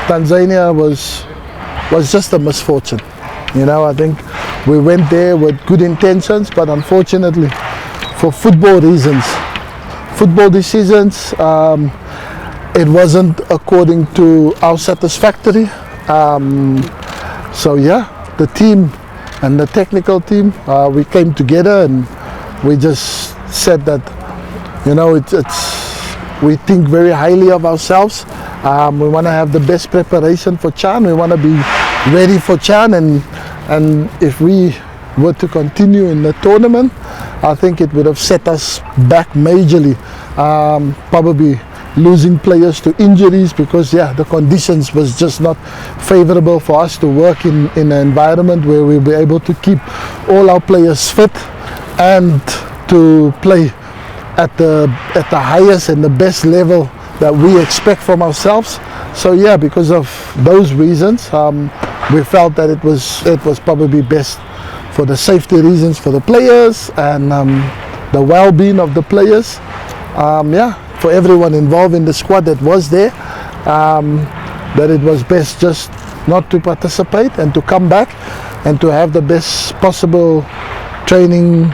Tanzania was just a misfortune. You know, I think we went there with good intentions, but unfortunately, for football reasons, football decisions, it wasn't according to our satisfactory. So yeah, the team and the technical team, we came together and we just said that, you know, we think very highly of ourselves. We want to have the best preparation for CHAN. We want to be ready for CHAN, and if we were to continue in the tournament, I think it would have set us back majorly. Probably losing players to injuries because yeah, the conditions was just not favorable for us to work in an environment where we'll be able to keep all our players fit and to play at the highest and the best level that we expect from ourselves. So yeah, because of those reasons, we felt that it was probably best for the safety reasons for the players and the well-being of the players. Yeah, for everyone involved in the squad that was there, that it was best just not to participate and to come back and to have the best possible training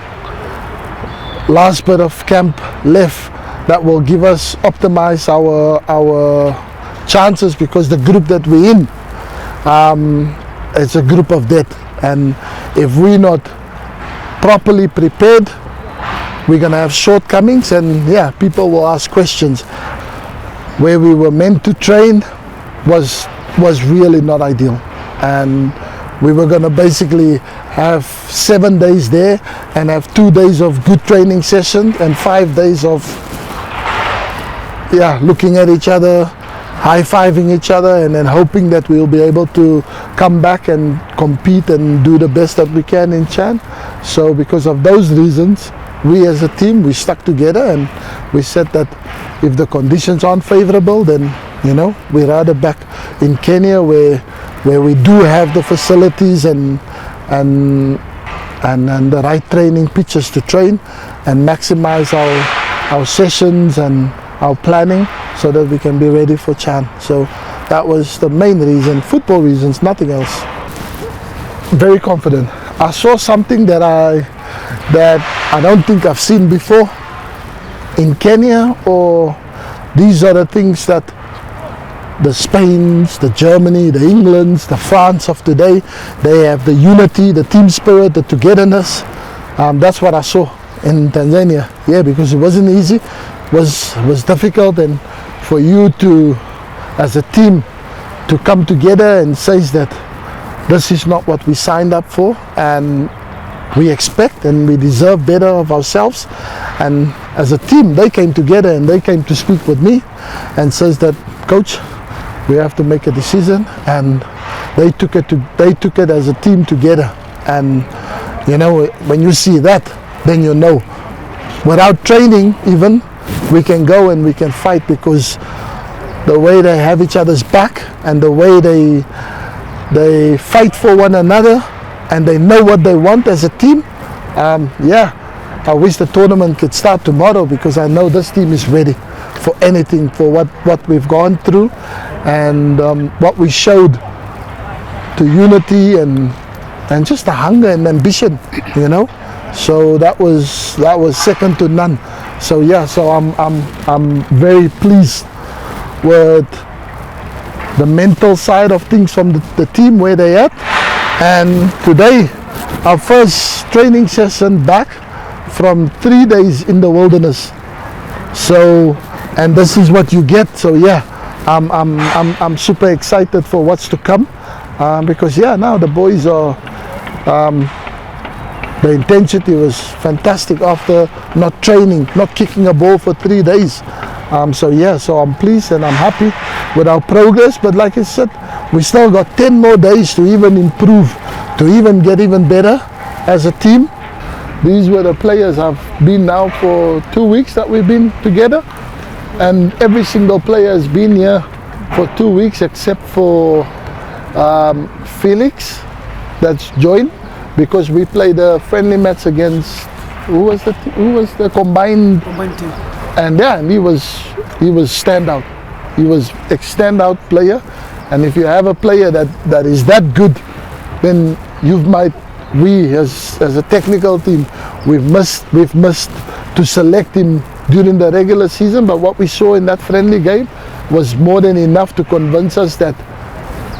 last bit of camp left that will give us optimize our chances, because the group that we're in, it's a group of death, and if we're not properly prepared, we're gonna have shortcomings, and yeah, people will ask questions. Where we were meant to train was really not ideal, and we were gonna basically have 7 days there and have 2 days of good training session and 5 days of looking at each other, high-fiving each other, and then hoping that we'll be able to come back and compete and do the best that we can in CHAN. So because of those reasons, we as a team, we stuck together and we said that if the conditions aren't favorable, then you know, we're rather back in Kenya where we do have the facilities and the right training pitches to train and maximize our sessions and our planning so that we can be ready for CHAN. So that was the main reason, football reasons, nothing else. Very confident. I saw something that I don't think I've seen before in Kenya, or these are the things that the Spains, the Germany, the Englands, the France of today, they have the unity, the team spirit, the togetherness. That's what I saw in Tanzania. Yeah, because it wasn't easy, was difficult, and for you to, as a team, to come together and say that this is not what we signed up for, and we expect and we deserve better of ourselves. And as a team, they came together and they came to speak with me and says that, coach, we have to make a decision, and they took it as a team together. And you know, when you see that, then you know, without training even, we can go and we can fight, because the way they have each other's back and the way they fight for one another and they know what they want as a team. Yeah, I wish the tournament could start tomorrow, because I know this team is ready for anything, for what we've gone through and what we showed to unity and just the hunger and ambition, you know. So that was second to none. So yeah, so I'm very pleased with the mental side of things from the team, where they at. And today, our first training session back from 3 days in the wilderness. So, and this is what you get. So yeah, I'm super excited for what's to come, because yeah, now the boys are. The intensity was fantastic after not training, not kicking a ball for 3 days. So yeah, so I'm pleased and I'm happy with our progress. But like I said, we still got 10 more days to even improve, to even get even better as a team. These were the players I've been now for 2 weeks that we've been together. and every single player has been here for 2 weeks except for Felix that's joined, because we played a friendly match against who was the combined team. And yeah, and he was standout. He was a standout player, and if you have a player that is that good, then we as a technical team, we've missed to select him during the regular season. But what we saw in that friendly game was more than enough to convince us that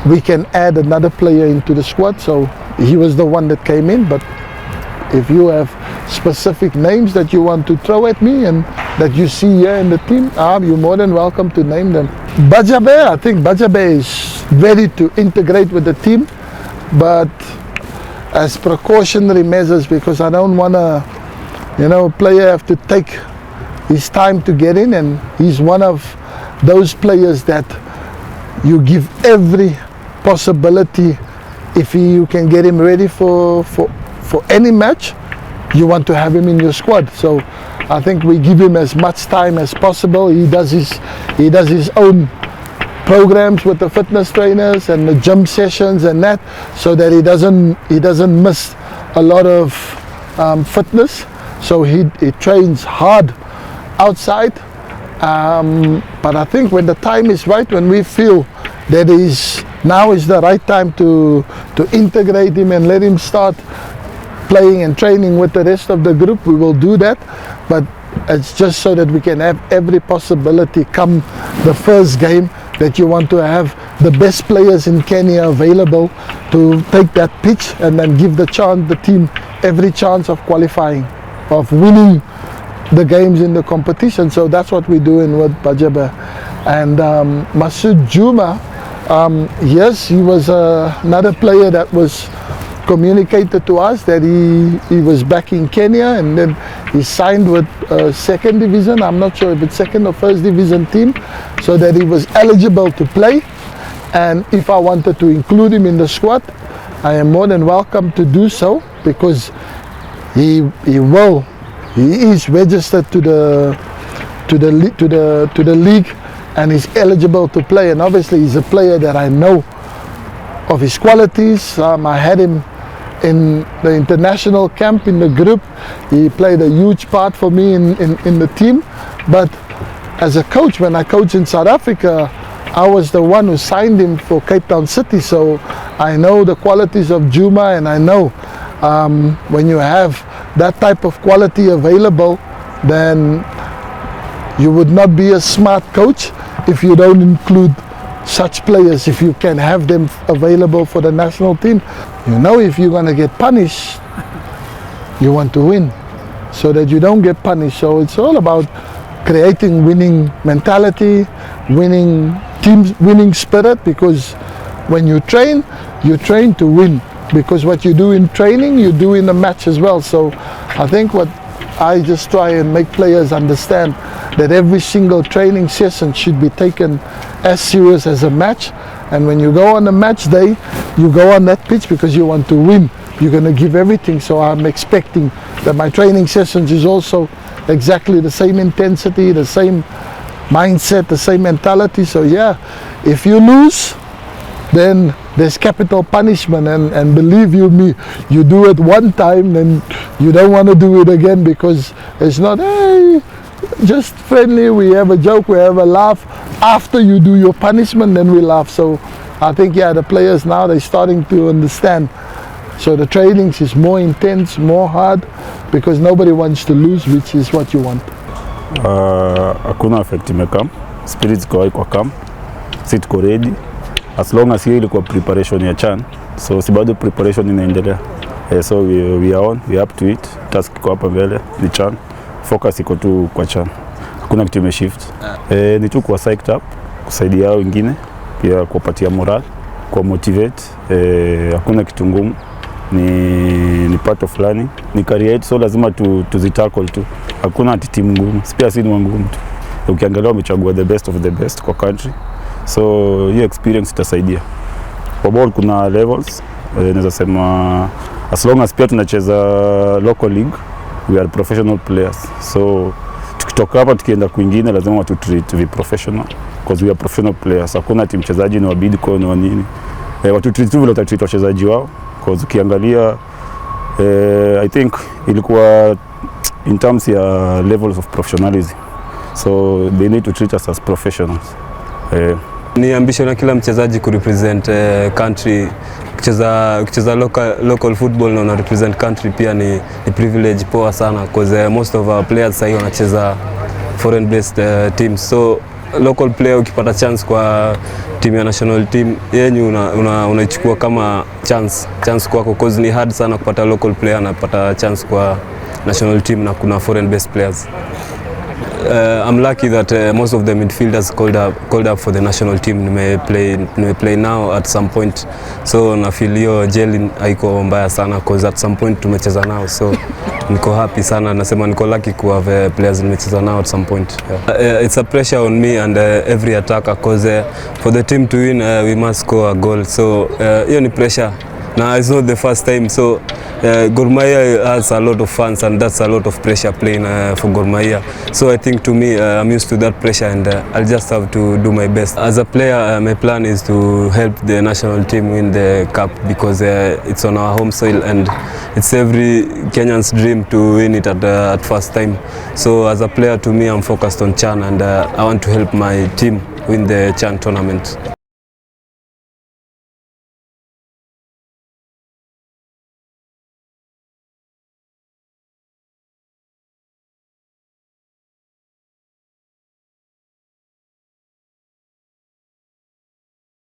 we can add another player into the squad. So he was the one that came in. But if you have specific names that you want to throw at me and that you see here in the team, you're more than welcome to name them. Bajabe, I think Bajabe is ready to integrate with the team, but as precautionary measures, because I don't want to, a player have to take his time to get in, and he's one of those players that you give every possibility. If you can get him ready for any match, you want to have him in your squad. So I think we give him as much time as possible. He does his own programs with the fitness trainers and the gym sessions and that, so that he doesn't miss a lot of fitness. So he trains hard outside, but I think when the time is right, when we feel that now is the right time to integrate him and let him start playing and training with the rest of the group, we will do that. But it's just so that we can have every possibility come the first game, that you want to have the best players in Kenya available to take that pitch and then give the team every chance of qualifying, of winning the games in the competition. So that's what we're doing with Bajabe. And Masood Juma, yes, he was another player that was communicated to us that he was back in Kenya, and then he signed with second division, I'm not sure if it's second or first division team, so that he was eligible to play. And if I wanted to include him in the squad, I am more than welcome to do so, because he is registered to the league and is eligible to play. And obviously he's a player that I know of his qualities. I had him in the international camp in the group. He played a huge part for me in the team. But as a coach, when I coached in South Africa, I was the one who signed him for Cape Town City. So I know the qualities of Juma, and I know when you have that type of quality available, then you would not be a smart coach if you don't include such players, if you can have them available for the national team. If you're going to get punished, you want to win, so that you don't get punished. So it's all about creating winning mentality, winning team, winning spirit, because when you train to win, because what you do in training, you do in the match as well. So I think what I just try and make players understand, that every single training session should be taken as serious as a match. And when you go on a match day, you go on that pitch because you want to win. You're going to give everything. So I'm expecting that my training sessions is also exactly the same intensity, the same mindset, the same mentality. So yeah, if you lose, then there's capital punishment, and believe you me, you do it one time, then you don't want to do it again, because it's not, hey, just friendly, we have a joke, we have a laugh. After you do your punishment, then we laugh. So I think, yeah, the players now, they're starting to understand. So the trainings is more intense, more hard, because nobody wants to lose, which is what you want. Hakuna effect imekam, spirits kwa kam, sit ko ready. As long as hiyo ilikuwa preparation ya CHAN, so si bado preparation inaendelea. So we are on, we are up to it. Task iko hapa mbele ni CHAN, focus iko tu kwa CHAN. Hakuna kitu imeshift. Ni tu kuwa psyched up, kusaidia wengine, pia kuwapatia moral, kwa motivate. Hakuna kitu ngumu, ni part of learning, ni career, so lazima tuzitackle tu. Hakuna ati timu ngumu, pia si ni ngumu tu. Ukiangalia wamechagua the best of the best kwa country. So hiyo experience itasaidia. Kwa ball kuna levels, naweza sema as long as pia tunacheza local league, we are professional players. So tukitoka hapa tukienda kwingine lazima watu treat vi professional because we are professional players. Hakuna timu mchezaji ni wabidi kwa ni nini. Watu treat tu vile treat wachezaji wao because ukiangalia I think ilikuwa in terms ya levels of professionalism. So they need to treat us as professionals. Ni ambition ya kila mchezaji ku represent country. Kucheza local football na represent country pia ni privilege poa sana because most of our players sasa wanacheza foreign based teams. So local player ukipata chance kwa team ya national team yenyu unaichukua kama chance kwako because ni hard sana kupata local player na kupata chance kwa national team na kuna foreign based players. I'm lucky that most of the midfielders called up for the national team. Nime play now at some point, so na feel hiyo jelly haiko mbaya sana because at some point tumecheza nao, so niko happy sana. Nasema niko lucky ku have players nimecheza nao at some point. It's a pressure on me and every attacker because for the team to win we must score a goal, so hiyo ni pressure. Now it's not the first time, so Gor Mahia has a lot of fans and that's a lot of pressure playing for Gor Mahia. So I think to me I'm used to that pressure and I'll just have to do my best. As a player my plan is to help the national team win the cup because it's on our home soil and it's every Kenyan's dream to win it at first time. So as a player to me I'm focused on CHAN and I want to help my team win the CHAN tournament.